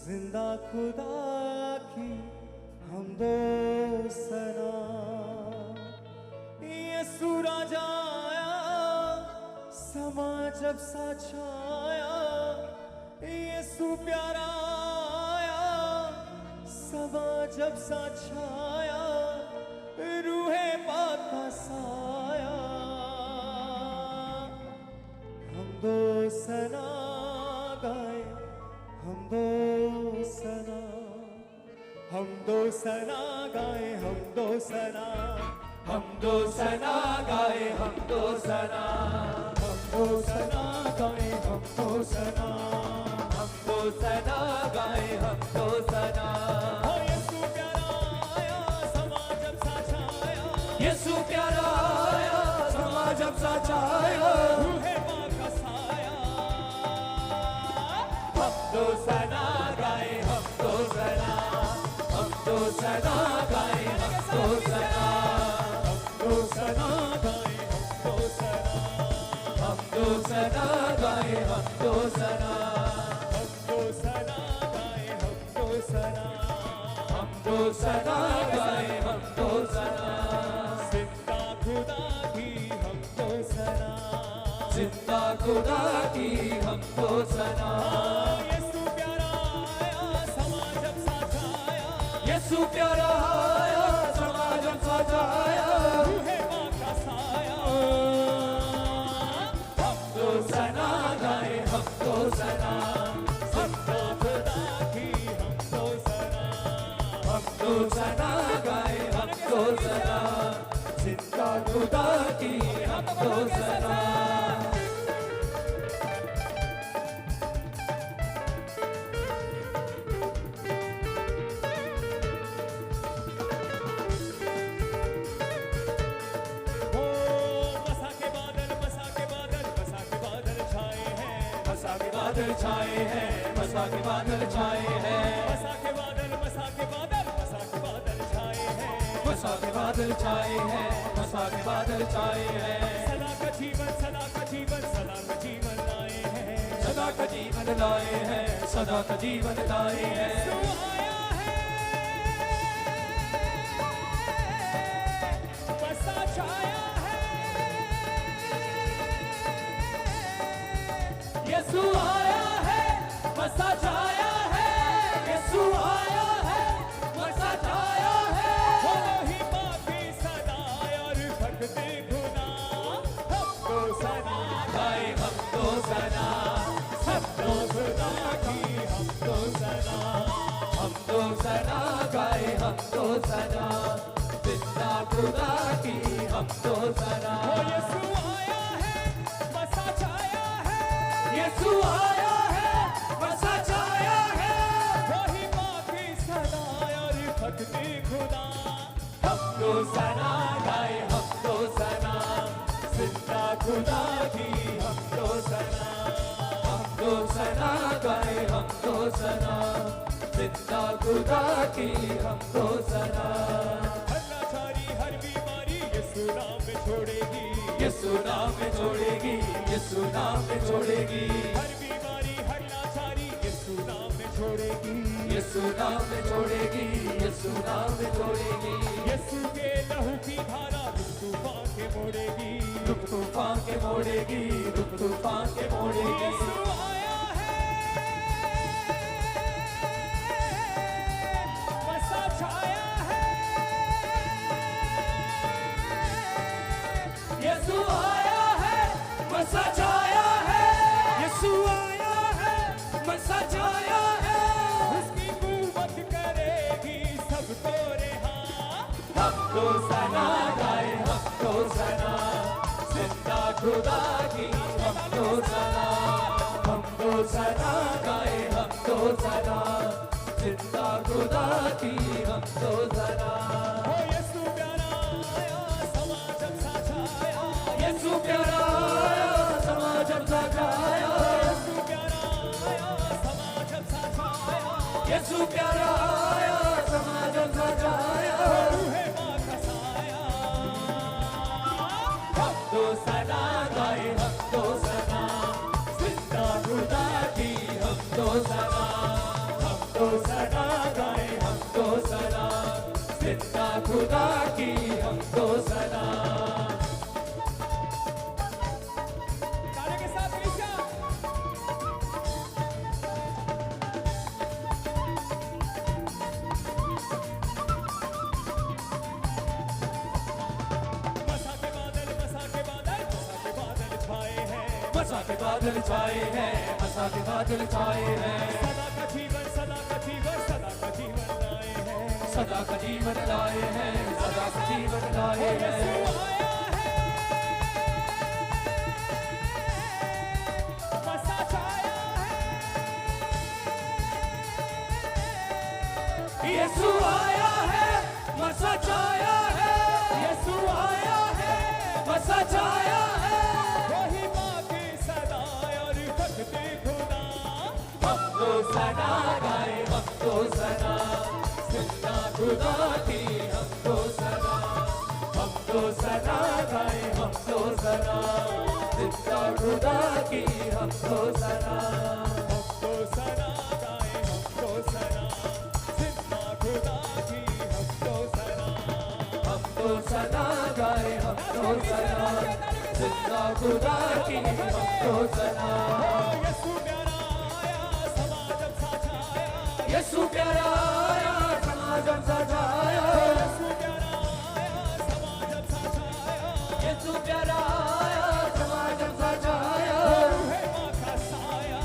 जिंदा खुदा की हमदो सना। यीशु राजा आया, समा जब सा छाया। यीशु प्यारा आया, समा जब सा छाया। रूहे पाक का साया हमदो सना गाए, हमदो सना, हमदो सना गाए, हमदो सना, हमदो सना गाए, हमदो सना, हमदो सना गाए, हमदो सना, हमदो सना गाए, हमदो सना। यीशु प्यारा आया, समा जब सा छाया। यीशु प्यारा आया, समा जब सा छाया। रूहे पाक का साया हमदो सना गाए, हमदो सना, हमदो सना गाए, हमदो सना, हमदो सना गाए, हमदो सना, हमदो सना गाए, हमदो सना, हमदो सना गाए, हमदो सना, हमदो सना गाए, हमदो सना। जिंदा खुदा की हमदो सना, जिंदा खुदा की हमदो सना। यीशु प्यारा आया, समा जब सा छाया। यीशु प्यारा आया, समा जब सा छाया। रूहे पाक का साया हमदो सना गाए, हमदो सना, जिंदा खुदा की हमदो सना, हमदो सना गाए, हमदो सना, जिंदा खुदा की हमदो सना। बादल छाए हैं, मसा के बादल छाए हैं, मसा के बादल, मसा के बादल, मसा के बादल छाए हैं, मसा के बादल छाए हैं, मसा के बादल छाए हैं। सदा का जीवन, सदा का जीवन, सदा का जीवन लाए हैं, सदा का जीवन लाए हैं, सदा का जीवन लाए हैं। यीशु आया है, बसा छाया है। यीशु आया है, बसा छाया है। यीशु आया है, बसा छाया है। वो ही बाकी सदा और भक्ति गुना हमदो सना गाए, हमदो सना, हमदो खुदा की हमदो सना, हमदो सना गाए, हमदो सना, जिंदा खुदा की हमदो सना। यीशु आया है, बसा छाया है। यीशु आया है, बसा छाया है। वही बाकी सदा और भक्ति खुदा हमदो सना गाए, हमदो सना, जिंदा खुदा की हमदो सना, हमदो सना गाए, हमदो सना, जिंदा खुदा की हमदो सना। हर लाचारी, हर बीमारी यीशु नाम में छोड़ेगी, यीशु नाम में छोड़ेगी, यीशु नाम में छोड़ेगी। हर बीमारी, हर लाचारी यीशु नाम में छोड़ेगी, यीशु नाम में छोड़ेगी, यीशु नाम में छोड़ेगी। यीशु के लहू की धारा दुख तूफान के मोड़ेगी, दुख तूफान के मोड़ेगी, दुख तूफान के मोड़ेगी। यीशु आया है, बसा छाया है। यीशु आया है, बसा छाया है। यीशु आया है, बसा छाया है। उसकी कुव्वत करेगी सबको रिहा हमदो सना गाए, हमदो सना, जिंदा खुदा की हमदो सना, हमदो सना गाए, हमदो सना, जिंदा खुदा की हमदो सना। यीशु प्यारा आया, समा जब सा छाया। यीशु प्यारा आया, समा जब सा छाया। यीशु प्यारा आया, समा जब सा छाया। यीशु प्यारा आया, समा जब सा छाया। रूहे पाक का साया हमदो सना गाए, हमदो सना, जिंदा खुदा की हमदो सना, हमदो मसा के बादल छाए हैं, मसा के बादल छाए हैं। सदा का जीवन, सदा का जीवन, सदा का जीवन लाए हैं। सदा का जीवन लाए हैं, सदा का जीवन लाए हैं। यीशु आया है, मसा छाया है। यीशु आया है, मसा छाया है। यीशु आया है, मसा छाया है। वही बाकी सदा और भक्ति खुदा। हम तो सदा गाए, हम तो सदा जिंदा खुदा की, हम तो सदा गाए, हम तो सदा जिंदा खुदा की, हम तो सदा। हम तो सदा गाए, हम तो सदा जिंदा खुदा की, हम तो सदा। हम तो सदा गाए, हम तो सदा जिंदा खुदा की, हम तो सदा। यीशु प्यारा आया, समाज सा छाया। यीशु प्यारा आया, समाजम सजाया। यीशु प्यारा आया, समाज सा छाया। यीशु प्यारा आया, समाजम सजाया। रूहे माँ का साया।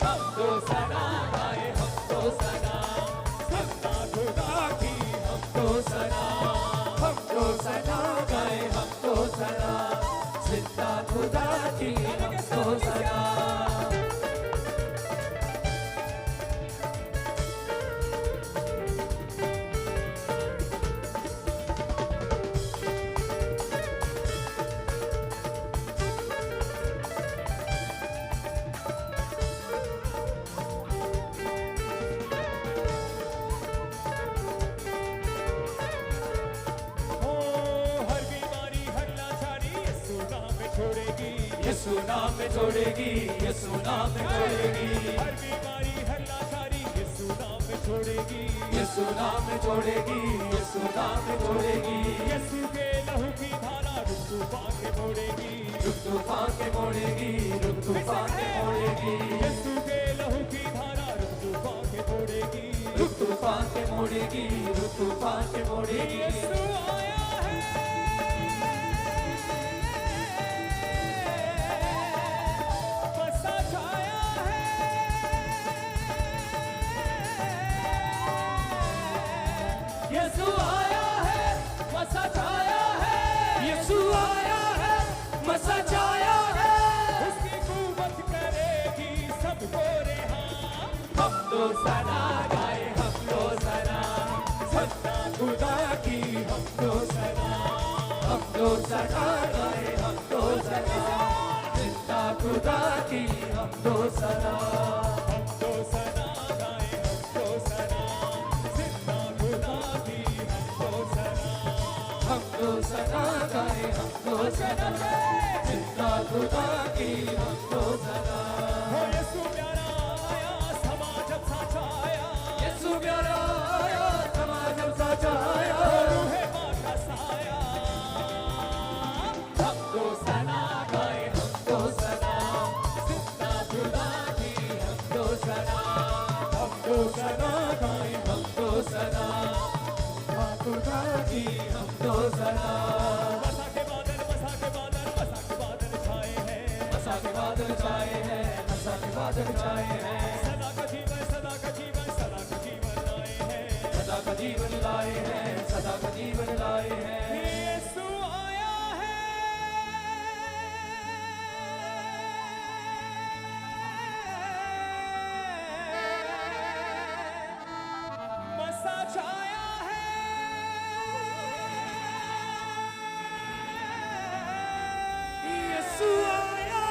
हम तो सदा गाए, हम तो सदा जिंदा खुदा की, हम तो सदा गाए, हम तो सदा जिंदा खुदा की, हम तो सदा। हो हर बीमारी, हर लाचारी यीशु नाम में छोड़ेगी। यीशु नाम में छोड़ेगी, यीशु नाम में छोड़ेगी। हर बीमारी, हर लाचारी यीशु नाम में छोड़ेगी। यीशु नाम में छोड़ेगी, यीशु नाम में छोड़ेगी। यीशु के लहू की धारा रुक तूफान के मोड़ेगी। रुक तूफान के मोड़ेगी, रुक तूफान के मोड़ेगी। यीशु के लहू की धारा रुक तूफान के मोड़ेगी। रुक तूफान के मोड़ेगी, रुक तूफान के मोड़ेगी। यीशु आया है, मसा छाया है। यीशु आया है, मसा छाया है। यीशु आया है, मसा छाया है। उसकी कुव्वत करेगी सबको रिहा। हम तो सदा गाए, हम तो सदा जिंदा खुदा की, हम तो सदा गाए, हम तो सदा जिंदा खुदा की, हम तो सदा। हम तो सदा गाए, हम तो सदा जिंदा खुदा की, हम तो सदा। हम तो सदा गाए, हम तो सदा जिंदा खुदा की, हम तो सदा। हो यीशु प्यारा आया, समाज सा छाया। यीशु प्यारा आया, समाजम सजाया। रूहे माँ का साया। हम तो सदा गाए, हम तो सदा जिंदा खुदा की, हम तो सदा गाए, हम तो सदा खुदा की, हम तो सदा। मसा के बादल, मसा के बादल, मसा के बादल छाए हैं। मसा के बादल छाए हैं, मसा के बादल छाए हैं। सदा का जीवन, सदा का जीवन, सदा का जीवन लाए हैं। सदा का जीवन लाए हैं, सदा का जीवन लाए हैं। यीशु आया है, मसा छाया है। यीशु आया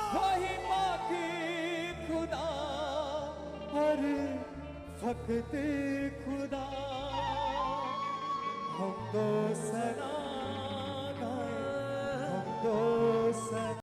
वही माँ की खुदा और फकत खुदा। हम तो सदा गाए, हम तो सदा